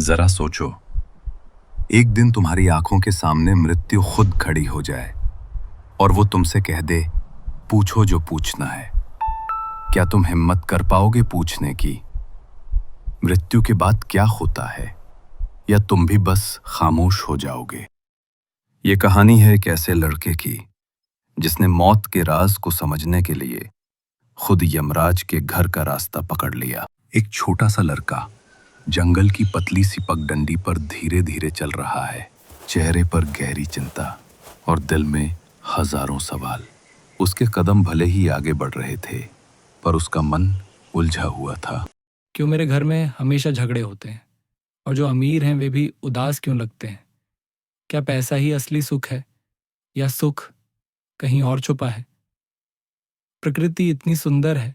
जरा सोचो, एक दिन तुम्हारी आंखों के सामने मृत्यु खुद खड़ी हो जाए और वो तुमसे कह दे, पूछो जो पूछना है। क्या तुम हिम्मत कर पाओगे पूछने की? मृत्यु के बाद क्या होता है? या तुम भी बस खामोश हो जाओगे? ये कहानी है एक ऐसे लड़के की जिसने मौत के राज को समझने के लिए खुद यमराज के घर का रास्ता पकड़ लिया। एक छोटा सा लड़का जंगल की पतली सी पगडंडी पर धीरे धीरे चल रहा है, चेहरे पर गहरी चिंता और दिल में हजारों सवाल। उसके कदम भले ही आगे बढ़ रहे थे, पर उसका मन उलझा हुआ था। क्यों मेरे घर में हमेशा झगड़े होते हैं और जो अमीर हैं वे भी उदास क्यों लगते हैं? क्या पैसा ही असली सुख है या सुख कहीं और छुपा है? प्रकृति इतनी सुंदर है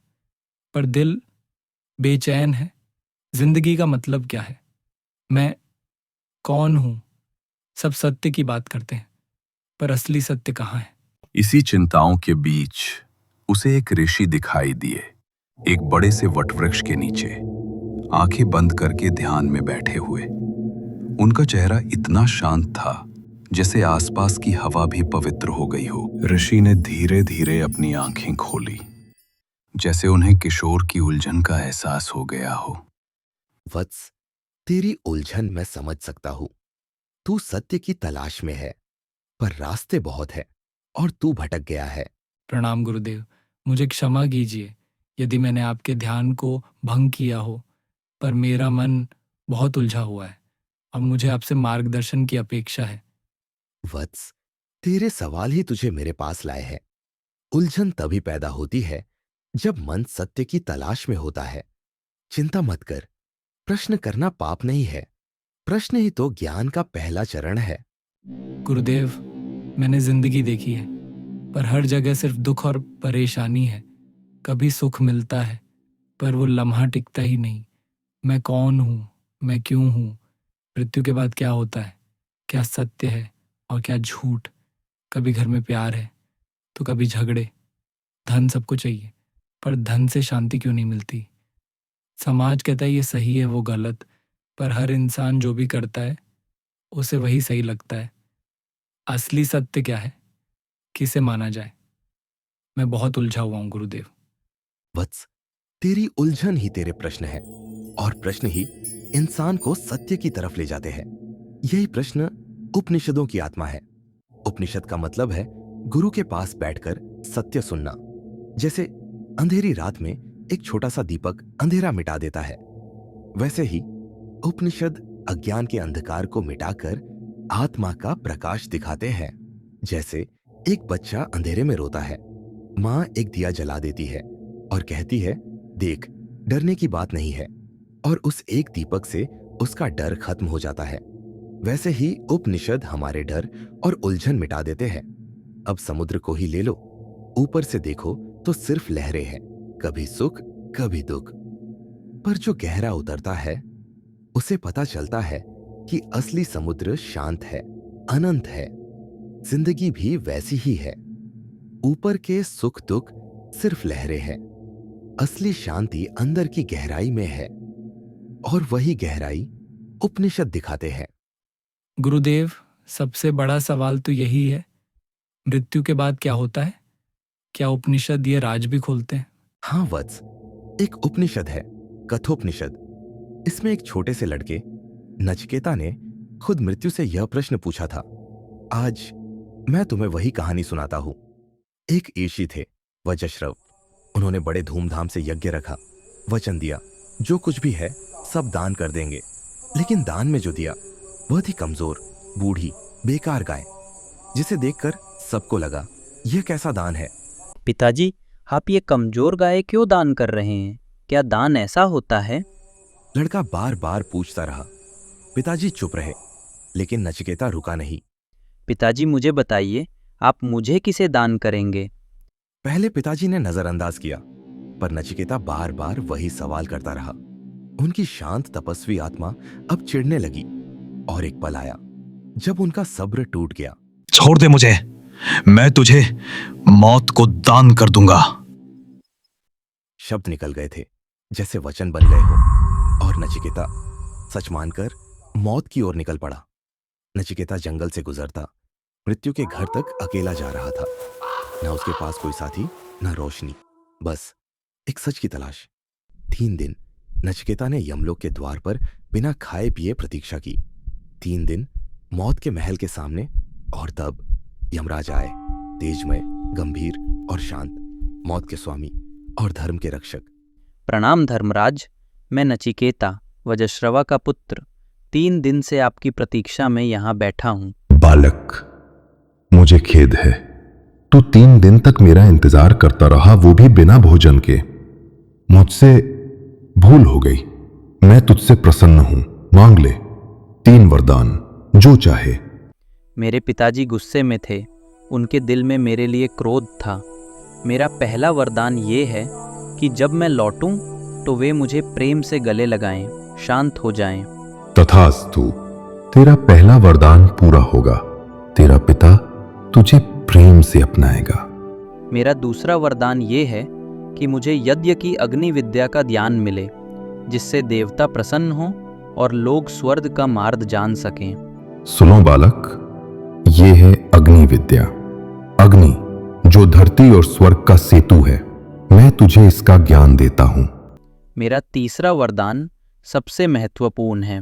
पर दिल बेचैन है। जिंदगी का मतलब क्या है? मैं कौन हूं? सब सत्य की बात करते हैं पर असली सत्य कहाँ है? इसी चिंताओं के बीच उसे एक ऋषि दिखाई दिए, एक बड़े से वटवृक्ष के नीचे, आंखें बंद करके ध्यान में बैठे हुए। उनका चेहरा इतना शांत था जैसे आसपास की हवा भी पवित्र हो गई हो। ऋषि ने धीरे धीरे अपनी आंखें खोली, जैसे उन्हें किशोर की उलझन का एहसास हो गया हो। वत्स, तेरी उलझन मैं समझ सकता हूं। तू सत्य की तलाश में है, पर रास्ते बहुत है और तू भटक गया है। प्रणाम गुरुदेव, मुझे क्षमा कीजिए यदि मैंने आपके ध्यान को भंग किया हो, पर मेरा मन बहुत उलझा हुआ है। अब मुझे आपसे मार्गदर्शन की अपेक्षा है। वत्स, तेरे सवाल ही तुझे मेरे पास लाए हैं। उलझन तभी पैदा होती है जब मन सत्य की तलाश में होता है। चिंता मत कर, प्रश्न करना पाप नहीं है। प्रश्न ही तो ज्ञान का पहला चरण है। गुरुदेव, मैंने जिंदगी देखी है पर हर जगह सिर्फ दुख और परेशानी है। कभी सुख मिलता है पर वो लम्हा टिकता ही नहीं। मैं कौन हूँ? मैं क्यों हूँ? मृत्यु के बाद क्या होता है? क्या सत्य है और क्या झूठ? कभी घर में प्यार है तो कभी झगड़े। धन सबको चाहिए पर धन से शांति क्यों नहीं मिलती? समाज कहता है ये सही है वो गलत, पर हर इंसान जो भी करता है उसे वही सही लगता है। असली सत्य क्या है? किसे माना जाए? मैं बहुत उलझा हुआ हूँ गुरुदेव। वत्स, तेरी उलझन ही तेरे प्रश्न है और प्रश्न ही इंसान को सत्य की तरफ ले जाते हैं। यही प्रश्न उपनिषदों की आत्मा है। उपनिषद का मतलब है गुरु के पास बैठकर सत्य सुनना। जैसे अंधेरी रात में एक छोटा सा दीपक अंधेरा मिटा देता है, वैसे ही उपनिषद अज्ञान के अंधकार को मिटाकर आत्मा का प्रकाश दिखाते हैं। जैसे एक बच्चा अंधेरे में रोता है, माँ एक दिया जला देती है और कहती है, देख, डरने की बात नहीं है, और उस एक दीपक से उसका डर खत्म हो जाता है। वैसे ही उपनिषद हमारे डर और उलझन मिटा देते हैं। अब समुद्र को ही ले लो, ऊपर से देखो तो सिर्फ लहरें हैं, कभी सुख कभी दुख। पर जो गहरा उतरता है उसे पता चलता है कि असली समुद्र शांत है, अनंत है। जिंदगी भी वैसी ही है। ऊपर के सुख दुख सिर्फ लहरें हैं, असली शांति अंदर की गहराई में है, और वही गहराई उपनिषद दिखाते हैं। गुरुदेव, सबसे बड़ा सवाल तो यही है, मृत्यु के बाद क्या होता है? क्या उपनिषद ये राज भी खोलते हैं? हाँ वत्स, एक उपनिषद है, कठोपनिषद। इसमें एक छोटे से लड़के नचिकेता ने खुद मृत्यु से यह प्रश्न पूछा था। आज मैं तुम्हें वही कहानी सुनाता हूं। एक ईशी थे, वज्रश्रव। उन्होंने बड़े धूमधाम से यज्ञ रखा, वचन दिया जो कुछ भी है सब दान कर देंगे। लेकिन दान में जो दिया वह थी कमजोर, बूढ़ी, बेकार गाय, जिसे देखकर सबको लगा यह कैसा दान है। पिताजी, आप ये कमजोर गाय क्यों दान कर रहे हैं? क्या दान ऐसा होता है? लड़का बार बार पूछता रहा। पिताजी चुप रहे, लेकिन नचिकेता रुका नहीं। पिताजी, मुझे बताइए, आप मुझे किसे दान करेंगे? पहले पिताजी ने नजरअंदाज किया, पर नचिकेता बार बार वही सवाल करता रहा। उनकी शांत तपस्वी आत्मा अब चिढ़ने लगी, और एक पल आया जब उनका सब्र टूट गया। छोड़ दे मुझे, मैं तुझे मौत को दान कर दूंगा। शब्द निकल गए थे जैसे वचन बन गए हो, और नचिकेता सच मानकर मौत की ओर निकल पड़ा। नचिकेता जंगल से गुजरता मृत्यु के घर तक अकेला जा रहा था। न उसके पास कोई साथी, न रोशनी, बस एक सच की तलाश। 3 दिन नचिकेता ने यमलोक के द्वार पर बिना खाए पिए प्रतीक्षा की। 3 दिन मौत के महल के सामने, और तब यमराज आए, तेजमय, गंभीर और शांत, मौत के स्वामी और धर्म के रक्षक। प्रणाम धर्मराज, मैं नचिकेता, वज्रश्रवा का पुत्र, 3 दिन से आपकी प्रतीक्षा में यहाँ बैठा हूँ। बालक, मुझे खेद है। तू 3 दिन तक मेरा इंतजार करता रहा, वो भी बिना भोजन के। मुझसे भूल हो गई। मैं तुझसे प्रसन्न हूं। मांग ले 3 वरदान, जो चाहे। मेरे पिताजी गुस्से में थे, उनके दिल में मेरे लिए क्रोध था। मेरा पहला वरदान ये है कि जब मैं लौटूं तो वे मुझे प्रेम से गले लगाएं, शांत हो जाएं। तथास्तु, तेरा पहला वरदान पूरा होगा। तेरा पिता तुझे प्रेम से अपनाएगा। मेरा दूसरा वरदान ये है कि मुझे यज्ञ की अग्नि विद्या का ज्ञान मिले, जिससे देवता प्रसन्न हों और लोग स्वर्ग का मार्ग जान सकें। सुनो बालक, ये है अग्नि विद्या। अग्नि जो धरती और स्वर्ग का सेतु है, मैं तुझे इसका ज्ञान देता हूं। मेरा तीसरा वरदान सबसे महत्वपूर्ण है।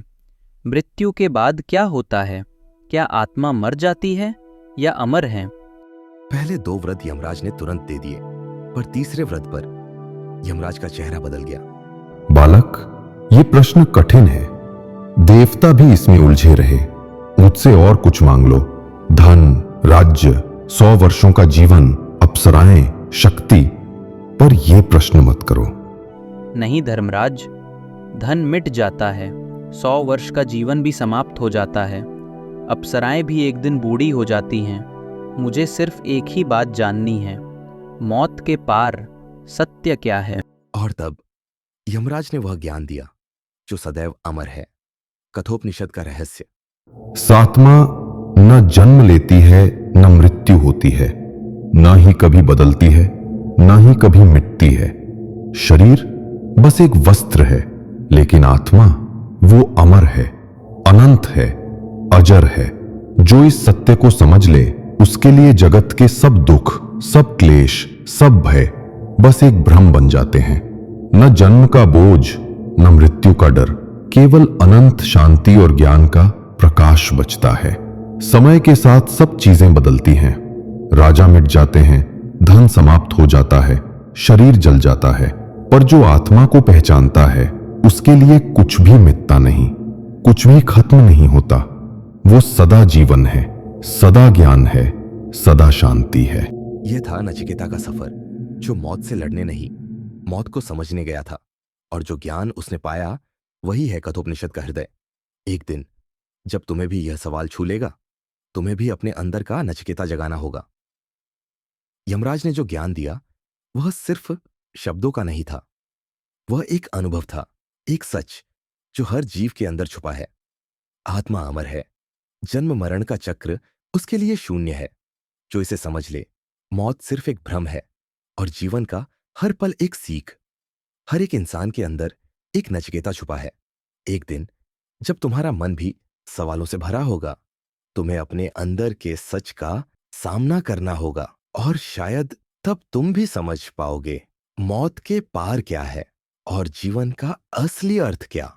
मृत्यु के बाद क्या होता है? क्या आत्मा मर जाती है या अमर है? पहले 2 व्रत यमराज ने तुरंत दे दिए, पर तीसरे व्रत पर यमराज का चेहरा बदल गया। बालक, ये प्रश्न कठिन है। देवता भी इसमें उलझे रहे। मुझसे और कुछ मांग लो। धन, राज्य, 100 वर्षों का जीवन, अप्सराएं, शक्ति, पर यह प्रश्न मत करो। नहीं धर्मराज, धन मिट जाता है, 100 वर्ष का जीवन भी समाप्त हो जाता है, अप्सराएं भी एक दिन बूढ़ी हो जाती हैं। मुझे सिर्फ एक ही बात जाननी है, मौत के पार सत्य क्या है? और तब यमराज ने वह ज्ञान दिया जो सदैव अमर है, कठोपनिषद का रहस्य। सात्मा न जन्म लेती है, न मृत्यु होती है, न ही कभी बदलती है, न ही कभी मिटती है। शरीर बस एक वस्त्र है, लेकिन आत्मा वो अमर है, अनंत है, अजर है। जो इस सत्य को समझ ले, उसके लिए जगत के सब दुख, सब क्लेश, सब भय बस एक भ्रम बन जाते हैं। न जन्म का बोझ, न मृत्यु का डर, केवल अनंत शांति और ज्ञान का प्रकाश बचता है। समय के साथ सब चीजें बदलती हैं। राजा मिट जाते हैं, धन समाप्त हो जाता है, शरीर जल जाता है, पर जो आत्मा को पहचानता है, उसके लिए कुछ भी मिटता नहीं, कुछ भी खत्म नहीं होता। वो सदा जीवन है, सदा ज्ञान है, सदा शांति है। यह था नचिकेता का सफर, जो मौत से लड़ने नहीं, मौत को समझने गया था। और जो ज्ञान उसने पाया, वही है कठोपनिषद का हृदय। एक दिन जब तुम्हें भी यह सवाल छू लेगा, तुम्हें भी अपने अंदर का नचिकेता जगाना होगा। यमराज ने जो ज्ञान दिया, वह सिर्फ शब्दों का नहीं था, वह एक अनुभव था, एक सच जो हर जीव के अंदर छुपा है। आत्मा अमर है, जन्म मरण का चक्र उसके लिए शून्य है। जो इसे समझ ले, मौत सिर्फ एक भ्रम है और जीवन का हर पल एक सीख। हर एक इंसान के अंदर एक नचिकेता छुपा है। एक दिन जब तुम्हारा मन भी सवालों से भरा होगा, तुम्हें अपने अंदर के सच का सामना करना होगा, और शायद तब तुम भी समझ पाओगे मौत के पार क्या है और जीवन का असली अर्थ क्या।